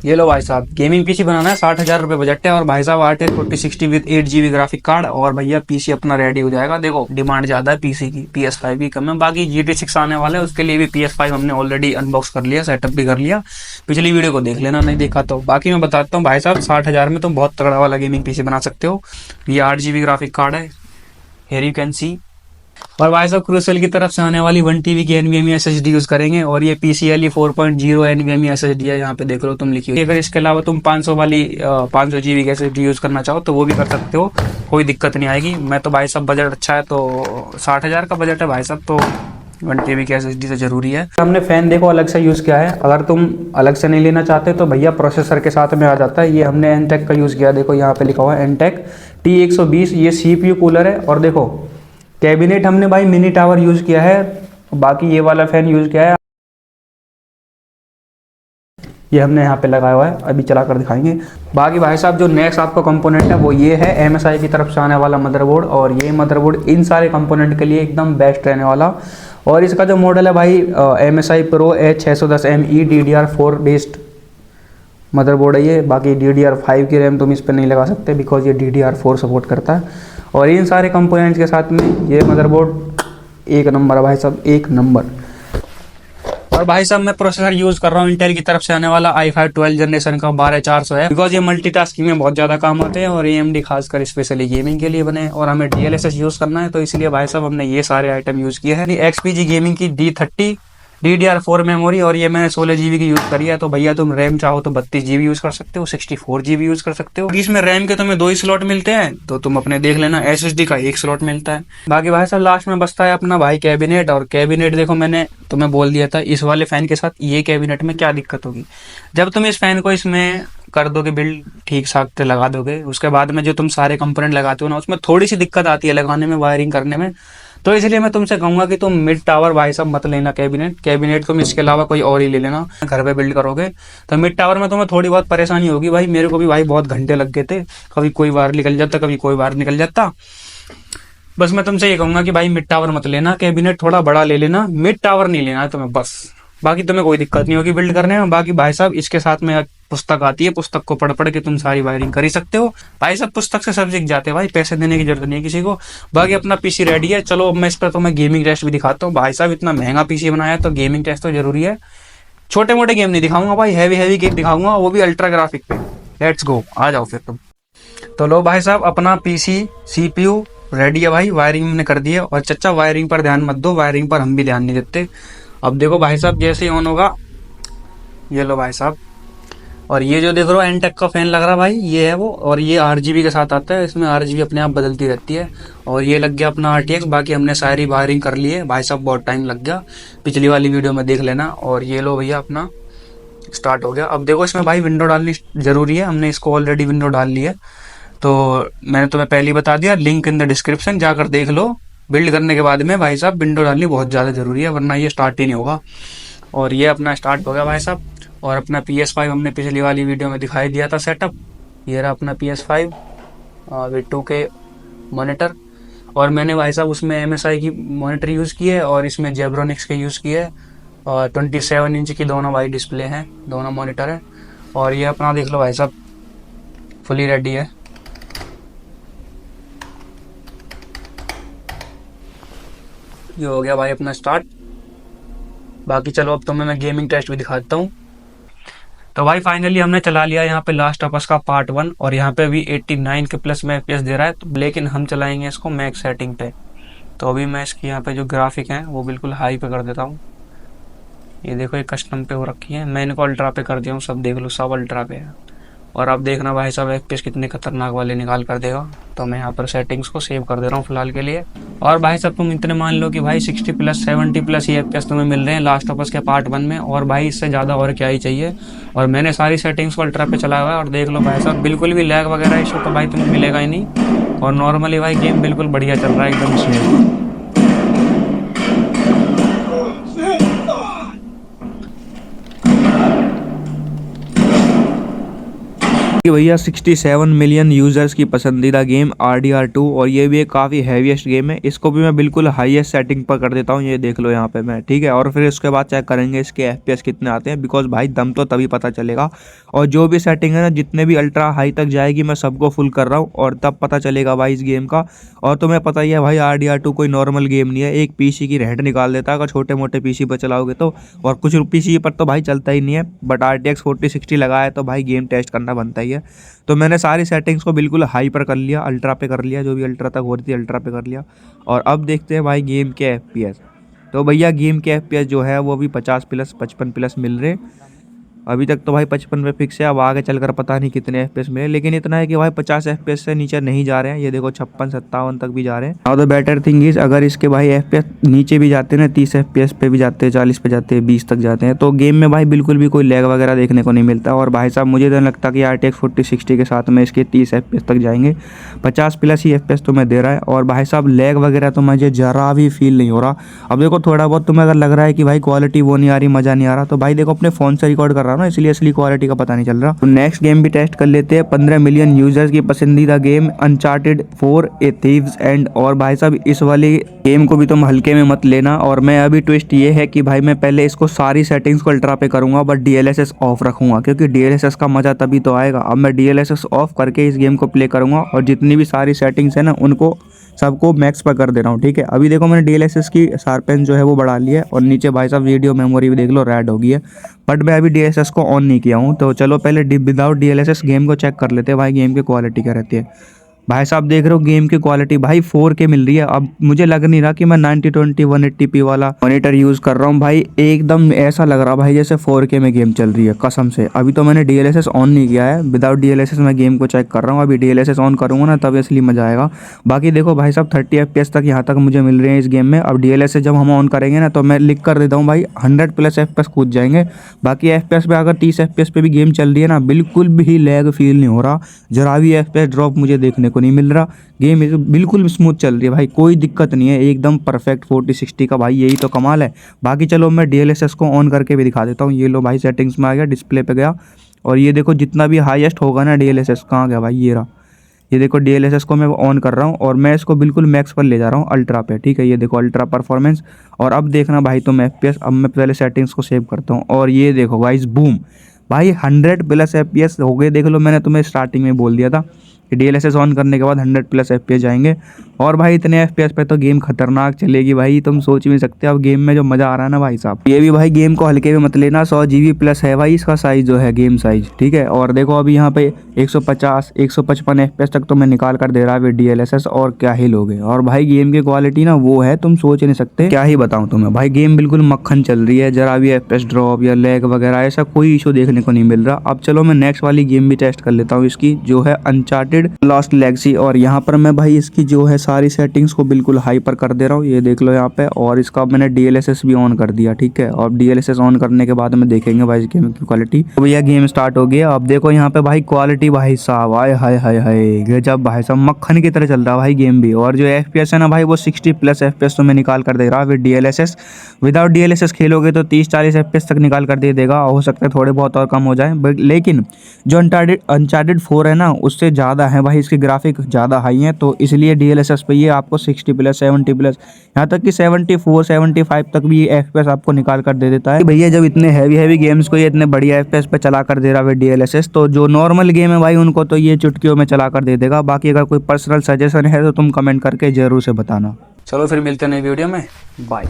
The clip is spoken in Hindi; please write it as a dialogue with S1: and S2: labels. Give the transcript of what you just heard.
S1: ये लो भाई साहब, गेमिंग पीसी बनाना है, 60,000 रुपये बजट है। और भाई साहब RTX 4060 with 8 GB graphic card, और भैया पीसी अपना रेडी हो जाएगा। देखो डिमांड ज्यादा है पीसी की, PS5 की कम है। बाकी GT6 आने वाला है, उसके लिए भी PS5 हमने ऑलरेडी अनबॉक्स कर लिया, सेटअप भी कर लिया। पिछली वीडियो को देख लेना नहीं देखा तो। बाकी मैं बताता हूँ भाई साहब, 60,000 में तुम बहुत तगड़ा वाला गेमिंग पीसी बना सकते हो। ये 8 GB ग्राफिक कार्ड है, हियर यू कैन सी। और भाई साहब क्रूसेल की तरफ से आने वाली 1 TB की NVMe SSD यूज करेंगे, और ये PCIe 4.0 NVMe SSD है, यहाँ पे देख लो तुम लिखी हुई। अगर इसके अलावा तुम 500 वाली 500 GB की SSD यूज करना चाहो तो वो भी कर सकते हो, कोई दिक्कत नहीं आएगी। मैं तो भाई साहब बजट अच्छा है तो 60,000 का बजट है भाई साहब, तो 1 TB की SSD तो जरूरी है। हमने फैन देखो अलग से यूज किया है, अगर तुम अलग से नहीं लेना चाहते तो भैया प्रोसेसर के साथ में आ जाता है। ये हमने एनटेक का यूज किया, देखो यहाँ पे लिखा हुआ है एनटेक T120। ये CPU कूलर है। और देखो कैबिनेट हमने भाई मिनी टावर यूज किया है, बाकी ये वाला फैन यूज किया है, ये हमने यहाँ पे लगाया हुआ है, अभी चला कर दिखाएंगे। बाकी भाई साहब जो नेक्स्ट आपका कंपोनेंट है वो ये है MSI की तरफ से आने वाला मदरबोर्ड, और ये मदरबोर्ड इन सारे कंपोनेंट के लिए एकदम बेस्ट रहने वाला। और इसका जो मॉडल है भाई MSI Pro H610ME DDR4 based motherboard है ये। बाकी DDR5 की रैम तुम इस पर नहीं लगा सकते, बिकॉज ये DDR4 सपोर्ट करता है। और इन सारे कंपोनेंट्स के साथ में ये मदरबोर्ड एक नंबर है भाई साहब, एक नंबर। और भाई साहब मैं प्रोसेसर यूज कर रहा हूँ इंटेल की तरफ से आने वाला i5 12 जनरेशन का 12400 है, बिकॉज ये मल्टीटास्किंग में बहुत ज्यादा काम आते हैं, और AMD खासकर स्पेशली गेमिंग के लिए बने। और हमें DLSS यूज करना है, तो इसलिए भाई साहब हमने ये सारे आइटम यूज किए हैं। XPG गेमिंग की D30 DDR4 मेमोरी, और ये मैंने 16 GB की यूज करी है। तो भैया तुम रैम चाहो तो 32 GB यूज कर सकते हो, 64 GB यूज कर सकते हो। इसमें रैम के तुम्हें 2 ही स्लॉट मिलते हैं, तो तुम अपने देख लेना। SSD का 1 स्लॉट मिलता है। बाकी भाई साहब लास्ट में बचता है अपना भाई कैबिनेट। और कैबिनेट देखो मैंने तुम्हें बोल दिया था, इस वाले फैन के साथ ये कैबिनेट में क्या दिक्कत होगी। जब तुम इस फैन को इसमें कर दोगे बिल्ड, ठीक ठाक से लगा दोगे, उसके बाद में जो तुम सारे कंपोनेंट लगाते हो ना, उसमें थोड़ी सी दिक्कत आती है लगाने में, वायरिंग करने में। तो इसलिए मैं तुमसे कहूंगा कि तुम मिड टावर भाई साहब मत लेना कैबिनेट तुम इसके अलावा कोई और ही ले लेना। घर पे बिल्ड करोगे तो मिड टावर में तुम्हें थोड़ी बहुत परेशानी होगी भाई, मेरे को भी भाई बहुत घंटे लग गए थे, कभी कोई वायर निकल जाता, कभी कोई वायर निकल जाता। बस मैं तुमसे ये कहूंगा कि भाई मिड टावर मत लेना, कैबिनेट थोड़ा बड़ा ले लेना, मिड टावर नहीं लेना है तुम्हें बस। बाकी तुम्हें कोई दिक्कत नहीं होगी बिल्ड करने में। बाकी भाई साहब इसके साथ में पुस्तक आती है, पुस्तक को पढ़ पढ़ के तुम सारी वायरिंग कर ही सकते हो भाई साहब। पुस्तक से सब सीख जाते हैं भाई, पैसे देने की जरूरत नहीं है किसी को। बाकी अपना पीसी रेडी है। चलो अब मैं इस पर तुम्हें गेमिंग टेस्ट भी दिखाता हूँ। भाई साहब इतना महंगा पीसी बनाया है तो गेमिंग टेस्ट तो जरूरी है। छोटे मोटे गेम नहीं दिखाऊंगा भाई, हैवी हैवी गेम दिखाऊंगा, वो भी अल्ट्रा ग्राफिक पे। लेट्स गो, आ जाओ फिर तुम। तो लो भाई साहब अपना पीसी CPU रेडी है भाई, वायरिंग हमने कर दी है। और चच्चा वायरिंग पर ध्यान मत दो, वायरिंग पर हम भी ध्यान नहीं देते। अब देखो भाई साहब जैसे ही ऑन होगा, ये लो भाई साहब, और ये जो देख रहे हो एनटेक का फैन लग रहा भाई, ये है वो। और ये 8 GB के साथ आता है, इसमें RGB अपने आप बदलती रहती है। और ये लग गया अपना RTX। बाकी हमने सारी वायरिंग कर ली है भाई साहब, बहुत टाइम लग गया, पिछली वाली वीडियो में देख लेना। और ये लो भैया अपना स्टार्ट हो गया। अब देखो इसमें भाई विंडो डालनी जरूरी है, हमने इसको ऑलरेडी विंडो डाल ली है। तो मैंने तुम्हें पहले ही बता दिया, लिंक इन द डिस्क्रिप्शन, जाकर देख लो। बिल्ड करने के बाद में भाई साहब विंडो डालनी बहुत ज़्यादा ज़रूरी है, वरना ये स्टार्ट ही नहीं होगा। और ये अपना स्टार्ट हो गया भाई साहब। और अपना PS5 हमने पिछली वाली वीडियो में दिखाई दिया था सेटअप। ये रहा अपना PS5 विद 2K मॉनिटर। और मैंने भाई साहब उसमें MSI की मॉनिटर यूज़ की है, और इसमें जेब्रोनिक्स के यूज़ किए है। और 27 इंच की दोनों भाई डिस्प्ले हैं, दोनों मॉनिटर है। और ये अपना देख लो भाई साहब फुली रेडी है। ये हो गया भाई अपना स्टार्ट। बाकी चलो अब तुम्हें मैं गेमिंग टेस्ट भी दिखाता हूँ। तो भाई फाइनली हमने चला लिया यहाँ पे लास्ट ऑफ अस का पार्ट 1, और यहाँ पे भी 89 के प्लस में FPS दे रहा है। तो लेकिन हम चलाएंगे इसको मैक्स सेटिंग पे। तो अभी मैं इसकी यहाँ पे जो ग्राफिक है वो बिल्कुल हाई पे कर देता हूँ। ये देखो ये कस्टम पे हो रखी है, मैं इनको अल्ट्रा पे कर दिया हूँ, सब देख लो सब अल्ट्रा पे है। और अब देखना भाई साहब FPS कितने खतरनाक वाले निकाल कर देगा। तो मैं यहाँ पर सेटिंग्स को सेव कर दे रहा हूँ फिलहाल के लिए। और भाई साहब तुम इतने मान लो कि भाई 60 प्लस 70 प्लस ये FPS तुम्हें मिल रहे हैं लास्ट ऑफ अस के पार्ट 1 में। और भाई इससे ज़्यादा और क्या ही चाहिए। और मैंने सारी सेटिंग्स को अल्ट्रा पे चलाया हुआ है, और देख लो भाई साहब बिल्कुल भी लैग वगैरह इशू तो भाई तुम्हें मिलेगा ही नहीं। और नॉर्मली भाई गेम बिल्कुल बढ़िया चल रहा है, एकदम स्मूथ। कि भैया 67 मिलियन यूजर्स की पसंदीदा गेम RDR2, और ये भी एक काफ़ी हैवीएस्ट गेम है। इसको भी मैं बिल्कुल हाईएस्ट सेटिंग पर कर देता हूँ, ये देख लो यहाँ पे मैं, ठीक है। और फिर इसके बाद चेक करेंगे इसके FPS कितने आते हैं, बिकॉज भाई दम तो तभी पता चलेगा। और जो भी सेटिंग है ना, जितने भी अल्ट्रा हाई तक जाएगी मैं सबको फुल कर रहा हूँ, और तब पता चलेगा भाई इस गेम का। और तुम्हें पता ही है भाई RDR2 कोई नॉर्मल गेम नहीं है, एक PC की रेंट निकाल देता है अगर छोटे मोटे PC पर चलाओगे तो, और कुछ PC पर तो भाई चलता ही नहीं है। बट RTX 4060 लगा है तो भाई गेम टेस्ट करना बनता ही है। तो मैंने सारी सेटिंग्स को बिल्कुल हाई पर कर लिया, अल्ट्रा पे कर लिया, जो भी अल्ट्रा तक हो रही थी अल्ट्रा पे कर लिया। और अब देखते हैं भाई गेम के FPS। तो भैया गेम के FPS जो है वो भी 50 प्लस 55 प्लस मिल रहे। अभी तक तो भाई 55 पे फिक्स है, अब आगे चलकर पता नहीं कितने FPS मिले, लेकिन इतना है कि भाई 50 FPS से नीचे नहीं जा रहे हैं। ये देखो 56-57 तक भी जा रहे हैं। और द बेटर थिंग इज, अगर इसके भाई FPS नीचे भी जाते हैं ना, 30 FPS पे भी जाते हैं, 40 पे जाते हैं, 20 तक जाते हैं, तो गेम में भाई बिल्कुल भी कोई लैग वगैरह देखने को नहीं मिलता। और भाई साहब मुझे तो लगता कि RTX 4060 के साथ में इसके 30 FPS तक जाएंगे, 50 प्लस ही FPS तो मैं दे रहा है। और भाई साहब लैग वगैरह तो मुझे जरा भी फील नहीं हो रहा। अब देखो थोड़ा बहुत तुम्हें अगर लग रहा है कि भाई क्वालिटी वो नहीं आ रही, मज़ा नहीं आ रहा, तो भाई देखो अपने फ़ोन से रिकॉर्ड कर रहा हूँ ना, इसलिए असली क्वालिटी का पता नहीं चल रहा। तो नेक्स्ट गेम भी टेस्ट कर लेते हैं। 15 मिलियन यूजर्स की पसंदीदा game uncharted 4 A thieves and. और भाई साहब इस वाली गेम को भी तुम हल्के में मत लेना। और मैं अभी ट्विस्ट ये है कि भाई मैं पहले इसको सारी सेटिंग्स को अल्ट्रा पे करूंगा, बट DLSS ऑफ रखूंगा, क्योंकि DLSS का मजा तभी तो आएगा। अब मैं DLSS ऑफ करके इस गेम को प्ले करूंगा, और जितनी भी सारी सेटिंग्स है ना उनको सबको मैक्स पर कर दे रहा हूँ, ठीक है। अभी देखो मैंने DLSS की शार्पनेस जो है वो बढ़ा ली है, और नीचे भाई साहब वीडियो मेमोरी भी देख लो रेड हो गई है, बट मैं अभी DLSS को ऑन नहीं किया हूँ। तो चलो पहले विदाउट DLSS गेम को चेक कर लेते हैं भाई गेम की क्वालिटी क्या रहती है। भाई साहब देख रहे हो गेम की क्वालिटी भाई 4K मिल रही है। अब मुझे लग नहीं रहा कि मैं 9020 180p वाला मॉनिटर यूज़ कर रहा हूँ भाई, एकदम ऐसा लग रहा भाई जैसे 4K में गेम चल रही है कसम से। अभी तो मैंने DLSS ऑन नहीं किया है, विदाउट DLSS मैं गेम को चेक कर रहा हूँ। अभी DLSS ऑन करूँगा ना तब असली मज़ा आएगा। बाकी देखो भाई साहब 30 FPS तक यहाँ तक मुझे मिल रहे हैं इस गेम में। अब DLSS जब हम ऑन करेंगे ना तो मैं लिख कर देता हूँ भाई 100 प्लस FPS कूद जाएंगे। बाकी FPS पे अगर 30 FPS पे भी गेम चल रही है ना, बिल्कुल भी लैग फील नहीं हो रहा, जरा भी FPS ड्रॉप मुझे देखने नहीं मिल रहा। गेम बिल्कुल स्मूथ चल रही है भाई, कोई दिक्कत नहीं है, एकदम परफेक्ट 4060 का भाई, यही तो कमाल है। बाकी चलो मैं DLSS को ऑन करके भी दिखा देता हूँ। ये लो भाई सेटिंग्स में आ गया, डिस्प्ले पे गया, और ये देखो जितना भी हाईएस्ट होगा ना DLSS, कहाँ गया भाई, ये रहा। ये देखो DLSS को मैं ऑन कर रहा हूँ, और मैं इसको बिल्कुल मैक्स पर ले जा रहा हूँ अल्ट्रा पे, ठीक है। ये देखो अल्ट्रा परफॉर्मेंस। और अब देखना भाई तुम FPS। अब मैं पहले सेटिंग्स को सेव करता हूँ, और ये देखो भाई बूम भाई 100 प्लस FPS हो गए। देख लो मैंने तुम्हें स्टार्टिंग में बोल दिया था कि DLSS ऑन करने के बाद 100 प्लस FPS जाएंगे। और भाई इतने FPS पे तो गेम खतरनाक चलेगी भाई, तुम सोच भी नहीं सकते। अब गेम में जो मज़ा आ रहा है ना भाई साहब, ये भी भाई गेम को हल्के में मत लेना। 100 GB प्लस है भाई इसका साइज़ जो है, गेम साइज़, ठीक है। और देखो अभी यहाँ पे 150 155 FPS तक तो मैं निकाल कर दे रहा है DLSS, और क्या ही लोगे। और भाई गेम की क्वालिटी ना वो है, तुम सोच नहीं सकते, क्या ही बताऊँ तुम्हें भाई, गेम बिल्कुल मक्खन चल रही है, जरा भी FPS ड्रॉप या लैग वगैरह ऐसा कोई इशू देखने को नहीं मिल रहा। अब चलो मैं नेक्स्ट वाली गेम भी टेस्ट कर लेता हूँ इसकी, जो है अनचार्टेड लॉस्ट लेगेसी। और यहाँ पर मैं भाई इसकी जो है सारी सेटिंग्स को बिल्कुल हाई पर कर दे रहा हूँ, ये देख लो यहाँ पे। और इसका मैंने DLSS भी ऑन कर दिया, ठीक है। और DLSS ऑन करने के बाद में देखेंगे भाई इस गेम की क्वालिटी। तो भैया गेम स्टार्ट हो गया। अब देखो यहाँ पे भाई क्वालिटी भाई साहब, आए हाय हाय हाय गजब भाई साहब, मक्खन की तरह चल रहा है भाई गेम भी। और जो FPS है ना भाई वो 60 प्लस FPS तो मैं निकाल कर दे रहा विद DLSS। विदाउट DLSS खेलोगे तो 30-40 FPS तक निकाल कर दे देगा, हो सकता है थोड़े बहुत और कम हो जाए। लेकिन जो अनचार्टेड 4 है ना उससे ज़्यादा है भाई, इसके ग्राफिक ज़्यादा हाई हैं, तो इसलिए DLSS पे ये आपको 60 प्लस 70 प्लस यहाँ तक कि 74 75 तक भी FPS आपको निकाल कर दे देता है। भैया जब इतने हैवी गेम्स को ये इतने बढ़िया FPS पे चला कर दे रहा है DLSS, तो जो नॉर्मल गेम है भाई उनको तो ये चुटकियों में चला कर दे देगा। बाकी अगर कोई पर्सनल सजेशन है तो तुम कमेंट करके जरूर से बताना। चलो फिर मिलते हैं नई वीडियो में, बाय।